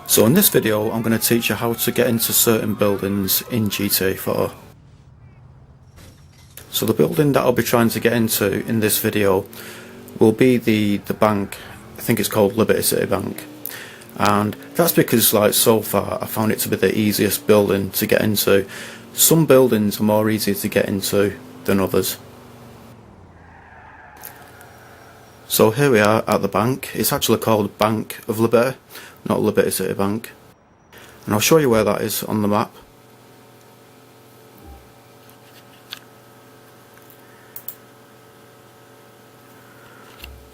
So in this video I'm going to teach you how to get into certain buildings in GTA 4. So the building that I'll be trying to get into in this video will be the bank. I think it's called Liberty City Bank, and that's because so far I found it to be the easiest building to get into. Some buildings are more easy to get into than others. So here we are at the bank. It's actually called Bank of Liberty, not Liberty City Bank. And I'll show you where that is on the map.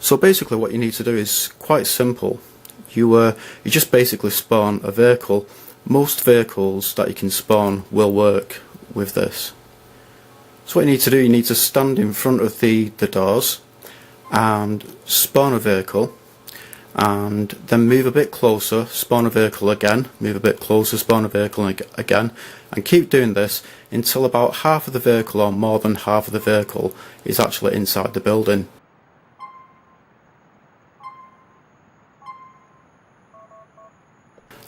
So basically what you need to do is quite simple. You just basically spawn a vehicle. Most vehicles that you can spawn will work with this. So what you need to do, you need to stand in front of the doors and spawn a vehicle, and then move a bit closer, spawn a vehicle again, move a bit closer, spawn a vehicle again, and keep doing this until about half of the vehicle or more than half of the vehicle is actually inside the building.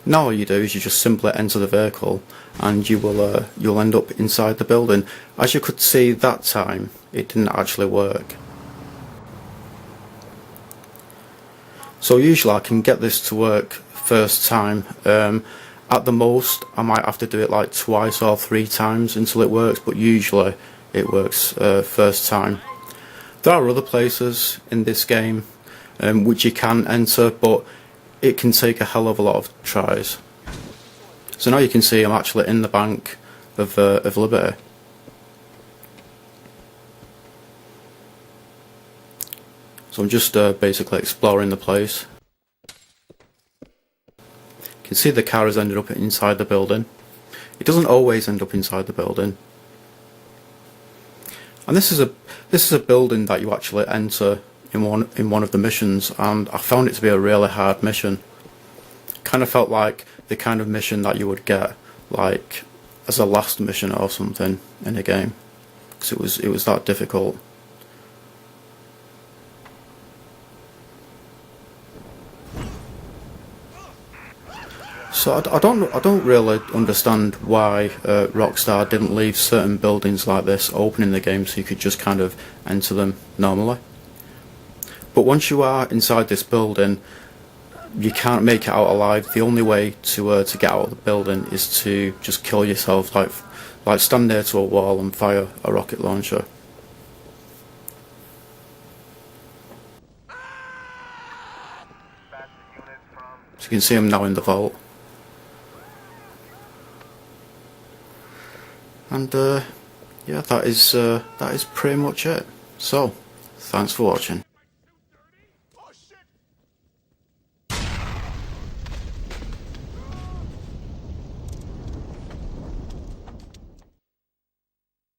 Now all you do is you just simply enter the vehicle and you'll end up inside the building. As you could see, that time it didn't actually work. So usually I can get this to work first time. At the most I might have to do it like twice or 3 times until it works, but usually it works first time. There are other places in this game which you can enter, but it can take a hell of a lot of tries. So now you can see I'm actually in the Bank of Liberty. So I'm just basically exploring the place. You can see the car has ended up inside the building. It doesn't always end up inside the building. And this is a building that you actually enter in one of the missions, and I found it to be a really hard mission. Kind of felt like the kind of mission that you would get like as a last mission or something in a game, because it was that difficult. So I don't really understand why Rockstar didn't leave certain buildings like this open in the game so you could just kind of enter them normally. But once you are inside this building, you can't make it out alive. The only way to get out of the building is to just kill yourself, like stand near to a wall and fire a rocket launcher. So you can see I'm now in the vault. And yeah, that is pretty much it. So, thanks for watching.